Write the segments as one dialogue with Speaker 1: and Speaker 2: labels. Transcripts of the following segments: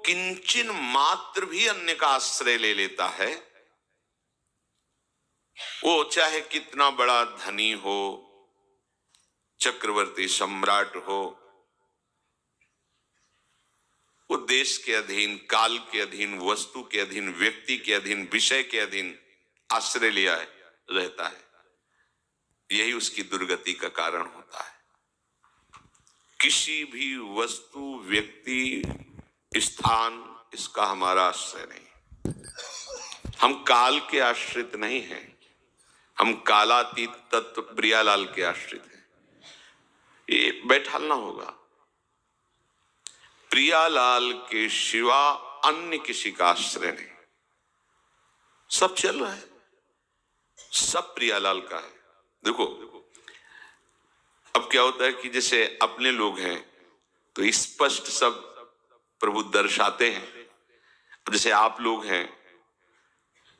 Speaker 1: किंचन मात्र भी अन्य का आश्रय ले लेता है, वो चाहे कितना बड़ा धनी हो, चक्रवर्ती सम्राट हो, वो देश के अधीन, काल के अधीन, वस्तु के अधीन, व्यक्ति के अधीन, विषय के अधीन आश्रय लिया है, रहता है। यही उसकी दुर्गति का कारण होता है। किसी भी वस्तु, व्यक्ति, स्थान, इसका हमारा आश्रय नहीं। हम काल के आश्रित नहीं हैं, हम कालातीत तत्व प्रियालाल के आश्रित हैं। ये बैठालना होगा। प्रियालाल के सिवा अन्य किसी का आश्रय नहीं। सब चल रहा है, सब प्रियालाल का है। देखो, अब क्या होता है कि जैसे अपने लोग हैं तो स्पष्ट सब प्रभु दर्शाते हैं। जैसे आप लोग हैं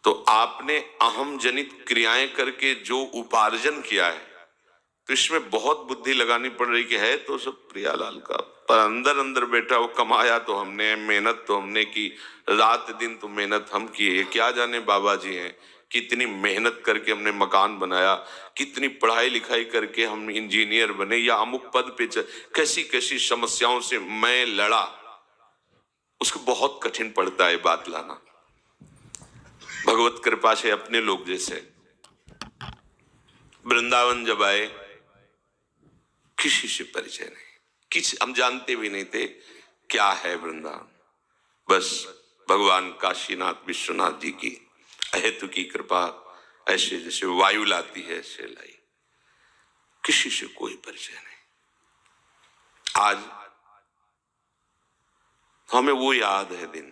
Speaker 1: तो आपने अहम जनित क्रियाएं करके जो उपार्जन किया है, तो इसमें बहुत बुद्धि लगानी पड़ रही कि है तो सब प्रियालाल का, पर अंदर अंदर बैठा वो कमाया तो हमने, मेहनत तो हमने की, रात दिन तो मेहनत हम किए। क्या जाने बाबा जी हैं, कितनी मेहनत करके हमने मकान बनाया, कितनी पढ़ाई लिखाई करके हम इंजीनियर बने या अमुक पद पे कैसी कैसी समस्याओं से मैं लड़ा। उसको बहुत कठिन पड़ता है बात लाना। भगवत कृपा से अपने लोग जैसे वृंदावन जब आए, किसी से परिचय नहीं, किसी, हम जानते भी नहीं थे क्या है वृंदावन। बस भगवान काशीनाथ विश्वनाथ जी की अहेतु की कृपा, ऐसे जैसे वायु लाती है ऐसे लाई। किसी से कोई परिचय नहीं। आज हमें वो याद है दिन,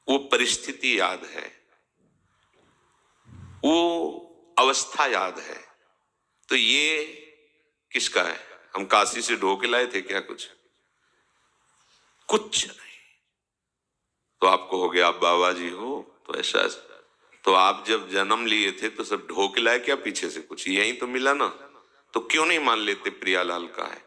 Speaker 1: वो परिस्थिति याद है, वो अवस्था याद है। तो ये किसका है? हम काशी से ढो के लाए थे क्या? कुछ नहीं। तो आपको हो गया आप बाबा जी हो तो ऐसा, तो आप जब जन्म लिए थे तो सब ढो के लाए क्या पीछे से? कुछ यही तो मिला ना। तो क्यों नहीं मान लेते प्रियालाल का है?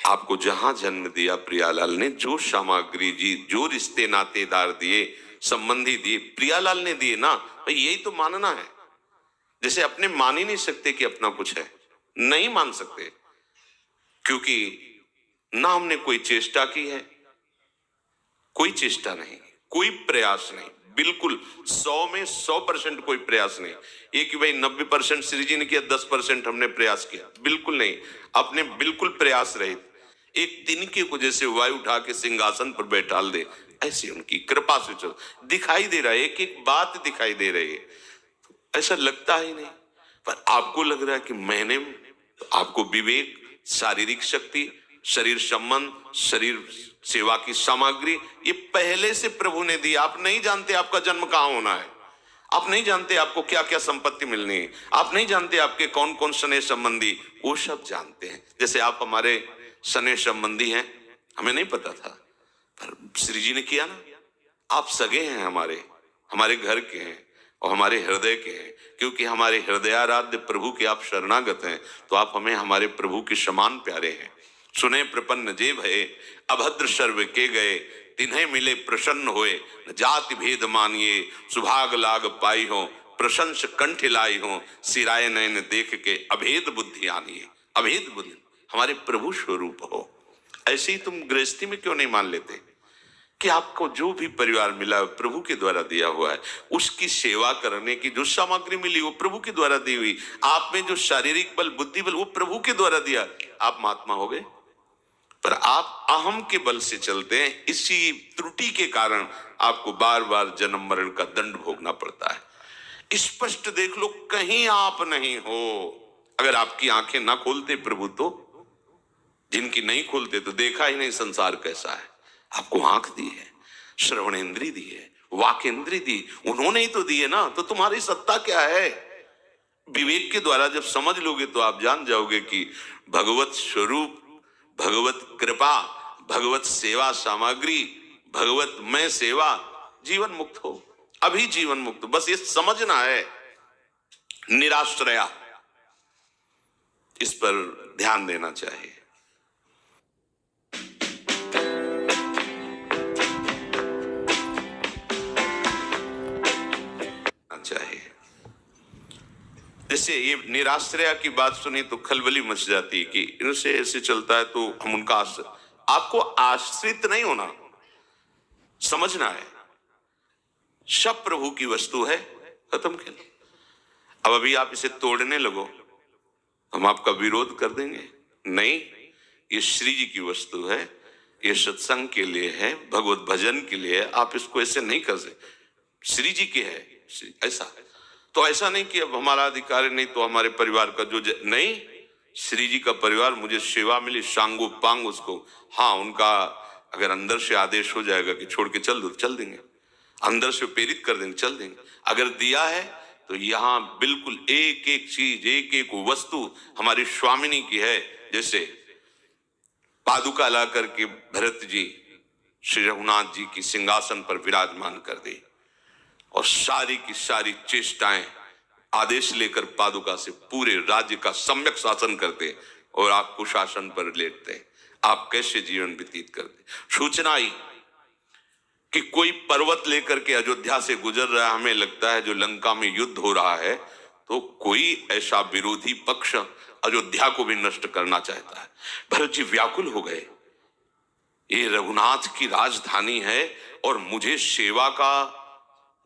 Speaker 1: आपको जहां जन्म दिया प्रियालाल ने, जो सामग्री जी, जो रिश्ते नातेदार दिए, संबंधी दिए, प्रियालाल ने दिए ना। भाई यही तो मानना है। जैसे अपने मान ही नहीं सकते कि अपना कुछ है, नहीं मान सकते, क्योंकि ना हमने कोई चेष्टा की है, कोई चेष्टा नहीं, कोई प्रयास नहीं, बिल्कुल 100 में 100% कोई प्रयास नहीं। ये कि भाई 90% श्री जी ने किया, 10% हमने प्रयास किया, बिल्कुल नहीं। अपने बिल्कुल प्रयास रहित एक तिनके को जैसे वायु उठा के सिंहासन पर बैठाल दे, ऐसी उनकी कृपा से चल दिखाई दे रहा है, एक एक बात दिखाई दे रही है। ऐसा लगता ही नहीं, पर आपको लग रहा है कि मैंने, आपको विवेक, शारीरिक शक्ति, शरीर संबंध, शरीर सेवा की सामग्री, ये पहले से प्रभु ने दी। आप नहीं जानते आपका जन्म कहां होना है, आप नहीं जानते आपको क्या क्या संपत्ति मिलनी है, आप नहीं जानते आपके कौन कौन स्नेह संबंधी, वो सब जानते हैं। जैसे आप हमारे स्नेह संबंधी हैं, हमें नहीं पता था, पर श्री जी ने किया ना। आप सगे हैं, हमारे घर के हैं और हमारे हृदय के हैं, क्योंकि हमारे हृदयाराध्य प्रभु के आप शरणागत हैं, तो आप हमें हमारे प्रभु के समान प्यारे हैं। सुने प्रपन्न जे भये, अभद्र सर्व के गए, तिन्हें मिले प्रसन्न होए, जाति भेद मानिए, सुभाग लाग पाई हो, प्रशंस कंठ लाई हो, सिराय नयन देख के अभेद बुद्धि आनिए। अभेद बुद्धि हमारे प्रभु स्वरूप हो। ऐसे ही तुम गृहस्थी में क्यों नहीं मान लेते कि आपको जो भी परिवार मिला प्रभु के द्वारा दिया हुआ है, उसकी सेवा करने की जो सामग्री मिली वो प्रभु के द्वारा दी हुई, आप में जो शारीरिक बल, बुद्धि बल, वो प्रभु के द्वारा दिया, आप महात्मा हो गए। पर आप अहम के बल से चलते हैं, इसी त्रुटि के कारण आपको बार बार जन्म मरण का दंड भोगना पड़ता है। स्पष्ट देख लो, कहीं आप नहीं हो। अगर आपकी आंखें ना खोलते प्रभु, तो जिनकी नहीं खोलते तो देखा ही नहीं संसार कैसा है। आपको आंख दी है, श्रवण इंद्री दी है, वाक इंद्री दी, उन्होंने ही तो दी है ना। तो तुम्हारी सत्ता क्या है? विवेक के द्वारा जब समझ लोगे तो आप जान जाओगे कि भगवत स्वरूप, भगवत कृपा, भगवत सेवा सामग्री, भगवत में सेवा, जीवन मुक्त हो। अभी जीवन मुक्त, बस ये समझना है। निराश्रया, इस पर ध्यान देना चाहिए। चाहिए। जैसे ये निराश्रया की बात सुनी तो खलबली मच जाती है कि इनसे ऐसे चलता है तो हम उनका आश्रित। आपको आश्रित नहीं होना, समझना है सब प्रभु की वस्तु है, खत्म खेल। अब अभी आप इसे तोड़ने लगो, हम आपका विरोध कर देंगे। नहीं, ये श्री जी की वस्तु है, ये सत्संग के लिए है, भगवत भजन के लिए है। आप इसको ऐसे नहीं कर सकते, श्री जी के है ऐसा। तो ऐसा नहीं कि अब हमारा अधिकार नहीं तो हमारे परिवार का जो नहीं, श्री जी का परिवार, मुझे सेवा मिली सांगो पांग उसको, हाँ उनका अगर अंदर से आदेश हो जाएगा कि छोड़ के चल दो, चल देंगे, अंदर से प्रेरित कर देंगे, चल देंगे। अगर दिया है तो यहाँ बिल्कुल एक एक चीज, एक एक वस्तु हमारी स्वामिनी की है। जैसे पादुका ला करके भरत जी श्री रघुनाथ जी की सिंहासन पर विराजमान कर दी और सारी की सारी चेष्टाएं आदेश लेकर पादुका से पूरे राज्य का सम्यक शासन करते और आप कुशासन पर लेटते। आप कैसे जीवन व्यतीत करते? सूचना आई कि कोई पर्वत लेकर के अयोध्या से गुजर रहा है, हमें लगता है जो लंका में युद्ध हो रहा है, तो कोई ऐसा विरोधी पक्ष अयोध्या को भी नष्ट करना चाहता है। भरत जी व्याकुल हो गए, ये रघुनाथ की राजधानी है और मुझे सेवा का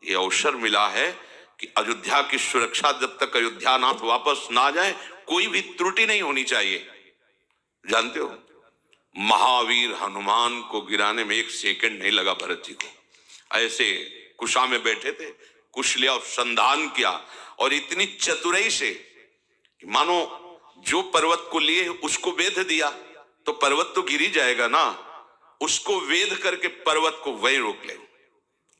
Speaker 1: ये अवसर मिला है कि अयोध्या की सुरक्षा, जब तक अयोध्यानाथ वापस ना जाए कोई भी त्रुटि नहीं होनी चाहिए। जानते हो, महावीर हनुमान को गिराने में एक सेकंड नहीं लगा भरत जी को। ऐसे कुशा में बैठे थे, कुश लिया और संधान किया और इतनी चतुराई से कि मानो जो पर्वत को लिए उसको वेध दिया तो पर्वत तो गिर ही जाएगा ना, उसको वेध करके पर्वत को वहीं रोक ले,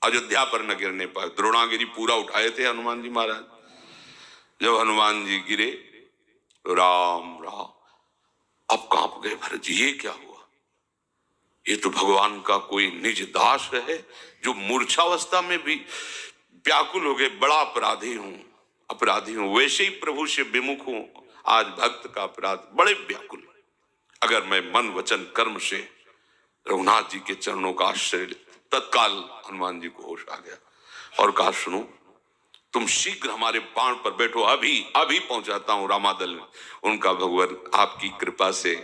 Speaker 1: अयोध्या पर न गिरने पाए। द्रोणागिरी पूरा उठाए थे हनुमान जी महाराज। जब हनुमान जी गिरे, राम राम, अब कांप गए भरत जी, ये क्या हुआ? ये तो भगवान का कोई निज दास है जो मूर्छावस्था में भी व्याकुल हो गए। बड़ा अपराधी हूं, अपराधी हूं, वैसे ही प्रभु से विमुख हूं, आज भक्त का अपराध, बड़े व्याकुल। अगर मैं मन वचन कर्म से रघुनाथ जी के चरणों का आश्रय, तत्काल हनुमान जी को होश आ गया और कहा, सुनो तुम शीघ्र हमारे बाण पर बैठो, अभी अभी पहुंचाता हूं रामादल में। उनका भगवान आपकी कृपा से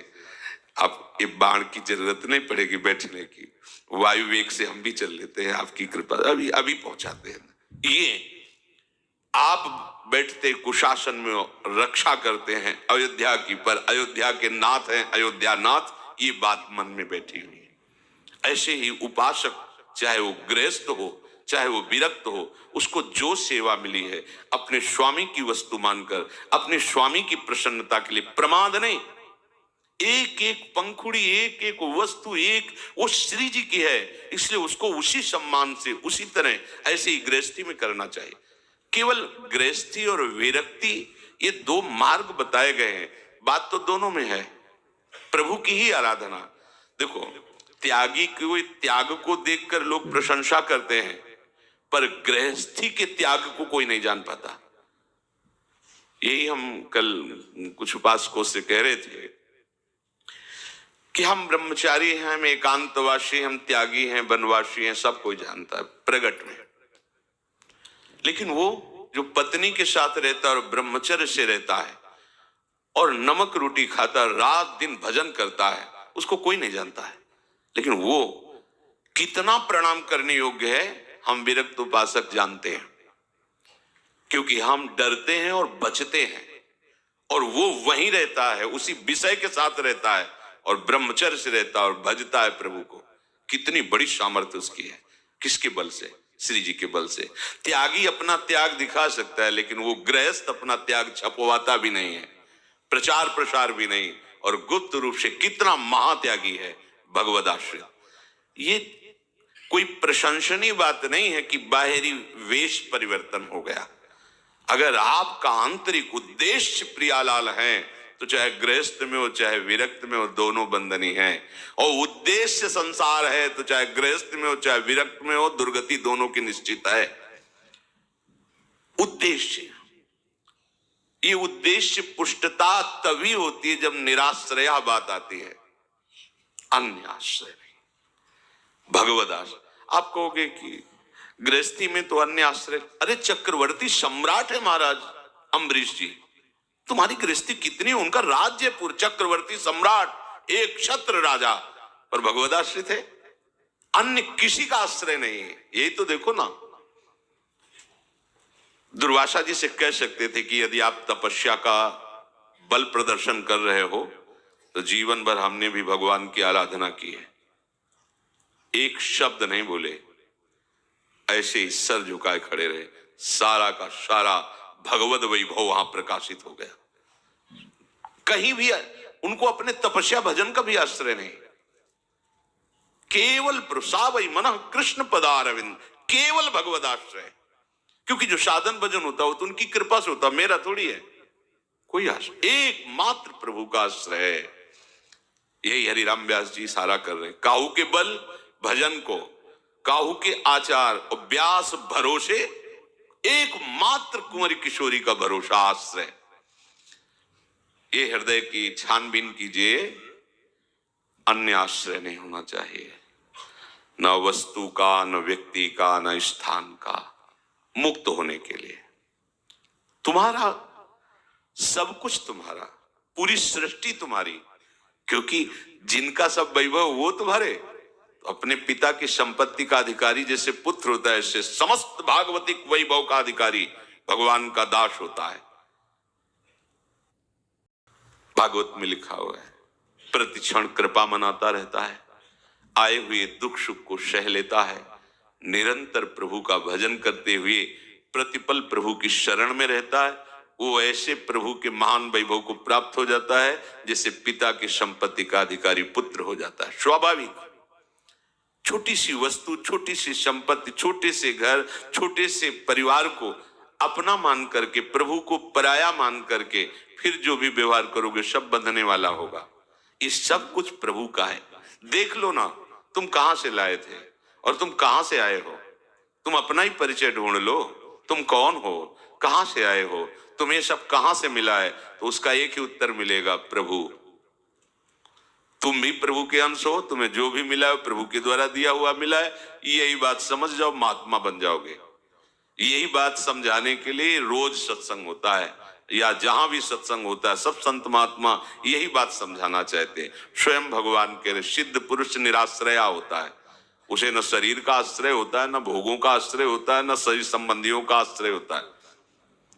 Speaker 1: आप ये बाण की जरूरत नहीं पड़ेगी बैठने की, वायु वेग से हम भी चल लेते हैं, आपकी कृपा, अभी अभी पहुंचाते हैं। ये आप बैठते कुशासन में रक्षा करते हैं अयोध्या की, पर अयोध्या के नाथ हैं अयोध्या नाथ, ये बात मन में बैठी हुई है। ऐसे ही उपासक, चाहे वो गृहस्थ हो चाहे वो विरक्त हो, उसको जो सेवा मिली है अपने स्वामी की वस्तु मानकर, अपने स्वामी की प्रसन्नता के लिए, प्रमाद नहीं, एक एक पंखुड़ी, एक एक वस्तु, एक वो श्री जी की है, इसलिए उसको उसी सम्मान से, उसी तरह ऐसे ही गृहस्थी में करना चाहिए। केवल गृहस्थी और विरक्ति ये दो मार्ग बताए गए हैं, बात तो दोनों में है, प्रभु की ही आराधना। देखो, त्यागी के त्याग को देखकर लोग प्रशंसा करते हैं, पर गृहस्थी के त्याग को कोई नहीं जान पाता। यही हम कल कुछ उपासकों से कह रहे थे कि हम ब्रह्मचारी हैं, हम एकांतवासी, हम त्यागी हैं, वनवासी हैं, सब कोई जानता है प्रगट में। लेकिन वो जो पत्नी के साथ रहता है और ब्रह्मचर्य से रहता है और नमक रोटी खाता, रात दिन भजन करता है, उसको कोई नहीं जानता है। लेकिन वो कितना प्रणाम करने योग्य है हम विरक्त उपासक जानते हैं, क्योंकि हम डरते हैं और बचते हैं, और वो वहीं रहता है, उसी विषय के साथ रहता है और ब्रह्मचर्य से रहता है और भजता है प्रभु को। कितनी बड़ी सामर्थ्य उसकी है, किसके बल से? श्री जी के बल से। त्यागी अपना त्याग दिखा सकता है, लेकिन वो गृहस्थ अपना त्याग छपवाता भी नहीं है, प्रचार प्रसार भी नहीं, और गुप्त रूप से कितना महात्यागी है भगवद आश्रित। ये कोई प्रशंसनीय बात नहीं है कि बाहरी वेश परिवर्तन हो गया। अगर आपका आंतरिक उद्देश्य प्रियालाल है तो चाहे गृहस्थ में हो चाहे विरक्त में हो, दोनों बंधनी है। और उद्देश्य संसार है तो चाहे गृहस्थ में हो चाहे विरक्त में हो, दुर्गति दोनों की निश्चित है। उद्देश्य, ये उद्देश्य पुष्टता तभी होती है जब निराश्रया बात आती है, अन्य आश्रय नहीं, भगवद आश्रय। आप कहोगे कि गृहस्थी में तो अन्य आश्रय। अरे चक्रवर्ती सम्राट है महाराज अम्बरीश जी, तुम्हारी गृहस्थी कितनी, उनका राज्यपुर, चक्रवर्ती सम्राट, एक क्षत्र राजा, और भगवदाश्रित है, अन्य किसी का आश्रय नहीं है। यही तो देखो ना, दुर्वासा जी से कह सकते थे कि यदि आप तपस्या का बल प्रदर्शन कर रहे हो तो जीवन भर हमने भी भगवान की आराधना की है, एक शब्द नहीं बोले, ऐसे ही सर झुकाए खड़े रहे, सारा का सारा भगवद वैभव वहां प्रकाशित हो गया। कहीं भी उनको अपने तपस्या भजन का भी आश्रय नहीं, केवल प्रसावई मन कृष्ण पदारविंद, केवल भगवद आश्रय। क्योंकि जो साधन भजन होता है वो तो उनकी कृपा से होता, मेरा थोड़ी है कोई आश्रय, एकमात्र प्रभु का आश्रय है। यही हरिराम व्यास जी सारा कर रहे हैं, काहू के बल भजन को, काहू के आचार और व्यास भरोसे, एकमात्र कुंवरी किशोरी का भरोसा आश्रय। ये हृदय की छानबीन कीजिए, अन्य आश्रय नहीं होना चाहिए, न वस्तु का, न व्यक्ति का, न स्थान का। मुक्त होने के लिए तुम्हारा सब कुछ, तुम्हारा पूरी सृष्टि तुम्हारी, क्योंकि जिनका सब वैभव वो तुम्हारे, तो अपने पिता की संपत्ति का अधिकारी जैसे पुत्र होता है, ऐसे समस्त भागवतिक वैभव का अधिकारी भगवान का दास होता है। भागवत में लिखा हुआ है, प्रतिक्षण कृपा मनाता रहता है, आए हुए दुख सुख को सह लेता है, निरंतर प्रभु का भजन करते हुए प्रतिपल प्रभु की शरण में रहता है। वो ऐसे प्रभु के महान वैभव को प्राप्त हो जाता है जैसे पिता की संपत्ति का अधिकारी पुत्र हो जाता है। स्वाभाविक, छोटी सी वस्तु, छोटी सी संपत्ति, छोटे से घर, छोटे से परिवार को अपना मान करके, प्रभु को पराया मान करके फिर जो भी व्यवहार करोगे सब बंधने वाला होगा। ये सब कुछ प्रभु का है। देख लो ना, तुम कहां से लाए थे और तुम कहां से आए हो, तुम अपना ही परिचय ढूंढ लो, तुम कौन हो, कहां से आए हो, तुम्हें सब कहां से मिला है, तो उसका एक ही उत्तर मिलेगा, प्रभु। तुम भी प्रभु के अंश हो, तुम्हें जो भी मिला है प्रभु के द्वारा दिया हुआ मिला है। यही बात समझ जाओ, महात्मा बन जाओगे। यही बात समझाने के लिए रोज सत्संग होता है, या जहां भी सत्संग होता है सब संत महात्मा यही बात समझाना चाहते हैं। स्वयं भगवान के सिद्ध पुरुष निराश्रया होता है, उसे न शरीर का आश्रय होता है, न भोगों का आश्रय होता है, न शरीर संबंधियों का आश्रय होता है,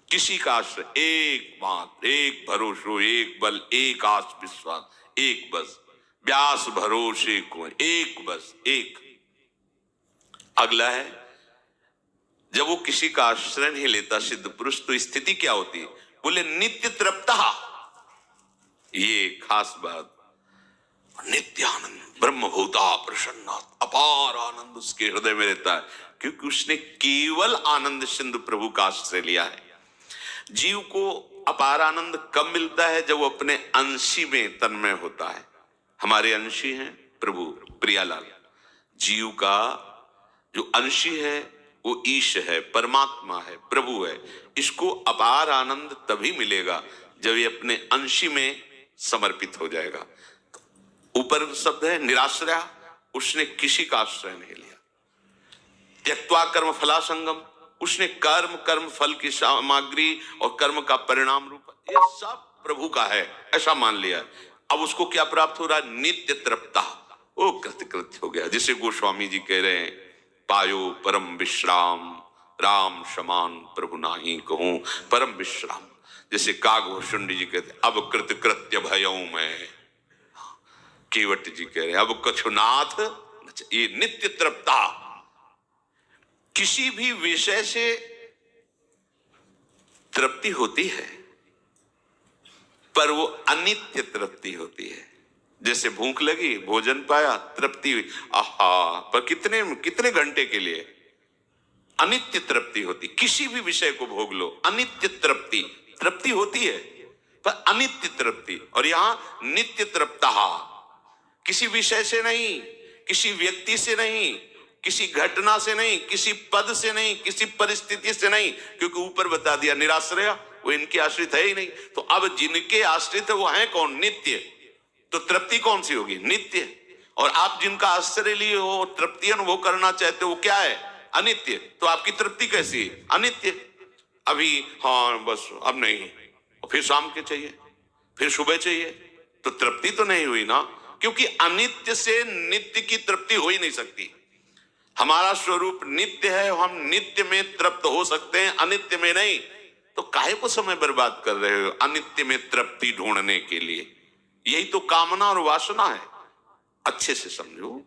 Speaker 1: किसी का आश्रय, एक मात्र, एक भरोसो, एक बल, एक आस विश्वास, एक बस, व्यास भरोसे को, एक बस, एक। अगला है, जब वो किसी का आश्रय नहीं लेता सिद्ध पुरुष, तो स्थिति क्या होती है? बोले नित्य तृप्ता, ये खास बात, नित्य आनंद, ब्रह्मभूता प्रसन्ना, अपार आनंद उसके हृदय में रहता है, क्योंकि उसने केवल आनंद सिंधु प्रभु का आश्रय लिया है। जीव को अपार आनंद कब मिलता है? जब वो अपने अंशी में तन्मय होता है। हमारे अंशी हैं प्रभु प्रियालाल। जीव का जो अंशी है वो ईश है, परमात्मा है, प्रभु है। इसको अपार आनंद तभी मिलेगा जब ये अपने अंशी में समर्पित हो जाएगा। ऊपर शब्द है निराश्रय, उसने किसी का आश्रय नहीं लिया। त्यक्त्वा कर्म फलासंगम, उसने कर्म फल की सामग्री और कर्म का परिणाम रूप ये सब प्रभु का है ऐसा मान लिया। अब उसको क्या प्राप्त हो रहा है? नित्य तृप्ता, वो कृतकृत्य हो गया। जिसे गोस्वामी जी कह रहे हैं, पायो परम विश्राम, राम समान प्रभु नाही कहूं परम विश्राम। जैसे कागभूषुंडी जी कहते, अब कृतकृत्य भयऊ मैं। केवट जी कह रहे हैं, अब कछुनाथ। ये नित्य तृप्ता, किसी भी विषय से तृप्ति होती है पर वो अनित्य तृप्ति होती है। जैसे भूख लगी, भोजन पाया, तृप्ति हुई, आहा, पर कितने घंटे के लिए? अनित्य तृप्ति होती। किसी भी विषय को भोग लो, अनित्य तृप्ति होती है पर अनित्य तृप्ति। और यहां नित्य तृप्ता, किसी विषय से नहीं, किसी व्यक्ति से नहीं, किसी घटना से नहीं, किसी पद से नहीं, किसी परिस्थिति से नहीं, क्योंकि ऊपर बता दिया निराश्रय, वो इनके आश्रित है ही नहीं। तो अब जिनके आश्रित है वो है कौन? नित्य। तो तृप्ति कौन सी होगी? नित्य। और आप जिनका आश्रय लिए हो, तृप्ति अनुभव करना चाहते हो, वो क्या है? अनित्य, तो आपकी तृप्ति कैसी है? अनित्य। अभी हाँ बस अब नहीं, फिर शाम के चाहिए, फिर सुबह चाहिए, तो तृप्ति तो नहीं हुई ना, क्योंकि अनित्य से नित्य की तृप्ति हो ही नहीं सकती। हमारा स्वरूप नित्य है, हम नित्य में तृप्त हो सकते हैं, अनित्य में नहीं। तो काहे को समय बर्बाद कर रहे हो अनित्य में तृप्ति ढूंढने के लिए? यही तो कामना और वासना है। अच्छे से समझो,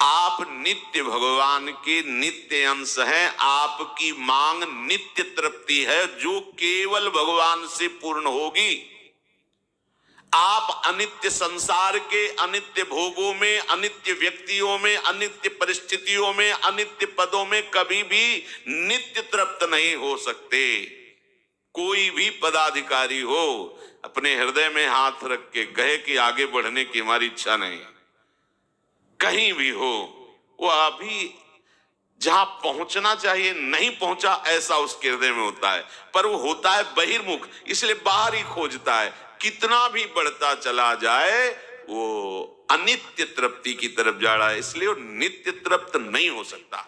Speaker 1: आप नित्य भगवान के नित्य अंश हैं, आपकी मांग नित्य तृप्ति है जो केवल भगवान से पूर्ण होगी। आप अनित्य संसार के अनित्य भोगों में, अनित्य व्यक्तियों में, अनित्य परिस्थितियों में, अनित्य पदों में कभी भी नित्य तृप्त नहीं हो सकते। कोई भी पदाधिकारी हो, अपने हृदय में हाथ रख के कहे कि आगे बढ़ने की हमारी इच्छा नहीं, कहीं भी हो, वो अभी जहां पहुंचना चाहिए नहीं पहुंचा, ऐसा उसके हृदय में होता है। पर वो होता है बहिर्मुख, इसलिए बाहर ही खोजता है। कितना भी बढ़ता चला जाए वो अनित्य तृप्ति की तरफ जा रहा है, इसलिए वो नित्य तृप्त नहीं हो सकता।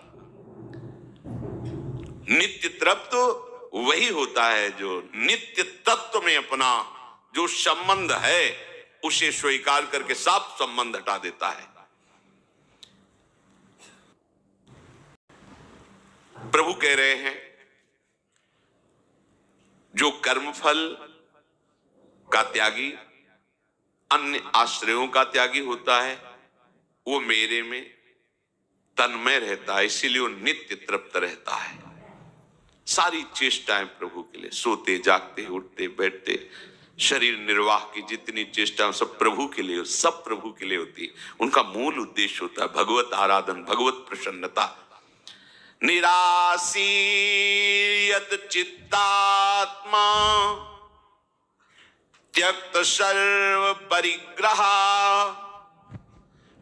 Speaker 1: नित्य तृप्त वही होता है जो नित्य तत्व में अपना जो संबंध है उसे स्वीकार करके साफ संबंध हटा देता है। प्रभु कह रहे हैं जो कर्मफल का त्यागी, अन्य आश्रयों का त्यागी होता है, वो मेरे में तन्मय रहता है, इसीलिए वो नित्य तृप्त रहता है। सारी चेष्टाएं प्रभु के लिए, सोते जागते उठते बैठते शरीर निर्वाह की जितनी चेष्टाएं सब प्रभु के लिए, सब प्रभु के लिए होती है। उनका मूल उद्देश्य होता है भगवत आराधन, भगवत प्रसन्नता। निरासीयत चित्तात्मा त्यक्त सर्व परिग्रह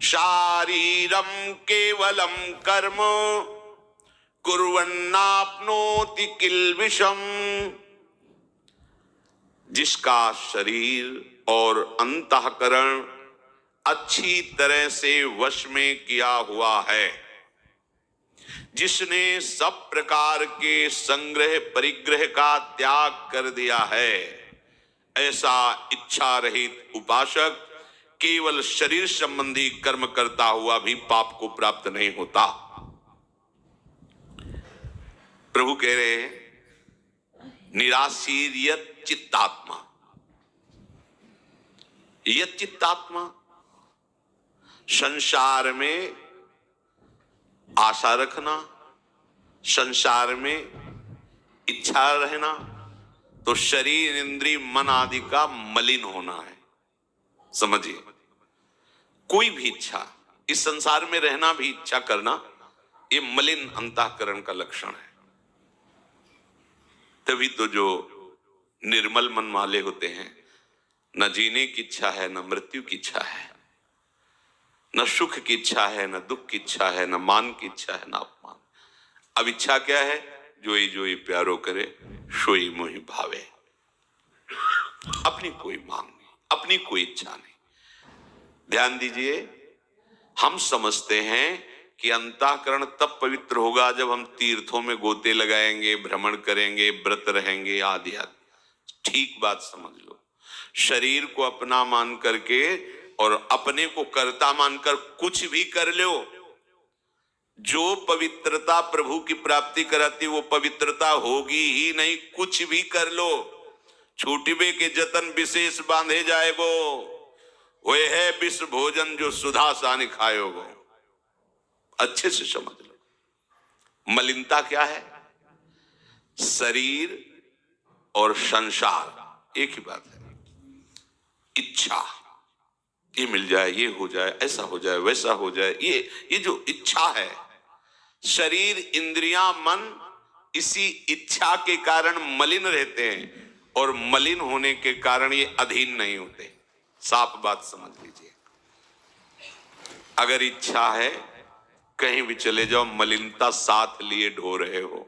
Speaker 1: शारीरम केवलम कर्म कुर्वन्नाप्नोति किल्बिषम। जिसका शरीर और अंतःकरण अच्छी तरह से वश में किया हुआ है, जिसने सब प्रकार के संग्रह परिग्रह का त्याग कर दिया है, ऐसा इच्छा रहित उपासक केवल शरीर संबंधी कर्म करता हुआ भी पाप को प्राप्त नहीं होता। प्रभु कह रहे हैं निराशीर्यत चित्तात्मा। यत चित्तात्मा, संसार में आशा रखना, संसार में इच्छा रहना, तो शरीर इंद्रिय मन आदि का मलिन होना है। समझिए, कोई भी इच्छा, इस संसार में रहना भी इच्छा करना, ये मलिन अंतःकरण का लक्षण है। तभी तो जो निर्मल मन वाले होते हैं, न जीने की इच्छा है, न मृत्यु की इच्छा है, न सुख की इच्छा है, न दुख की इच्छा है, न मान की इच्छा है, न अपमान। अब इच्छा क्या है? जोई जोई प्यारो करे सोई मोहि भावे। अपनी कोई मांग नहीं, अपनी कोई इच्छा नहीं। ध्यान दीजिए, हम समझते हैं कि अंतःकरण तब पवित्र होगा जब हम तीर्थों में गोते लगाएंगे, भ्रमण करेंगे, व्रत रहेंगे आदि आदि। ठीक बात समझ लो। शरीर को अपना मान करके और अपने को कर्ता मानकर कुछ भी कर लो, जो पवित्रता प्रभु की प्राप्ति कराती वो पवित्रता होगी ही नहीं। कुछ भी कर लो, छूटिबे के जतन विशेष बांधे जाए वो है विष भोजन जो सुधा सानि खायो गो। अच्छे से समझ लो, मलिनता क्या है? शरीर और संसार एक ही बात है। इच्छा, ये मिल जाए, ये हो जाए, ऐसा हो जाए, वैसा हो जाए, ये जो इच्छा है, शरीर इंद्रियां मन इसी इच्छा के कारण मलिन रहते हैं, और मलिन होने के कारण ये अधीन नहीं होते। साफ बात समझ लीजिए। अगर इच्छा है, कहीं भी चले जाओ, मलिनता साथ लिए ढो रहे हो।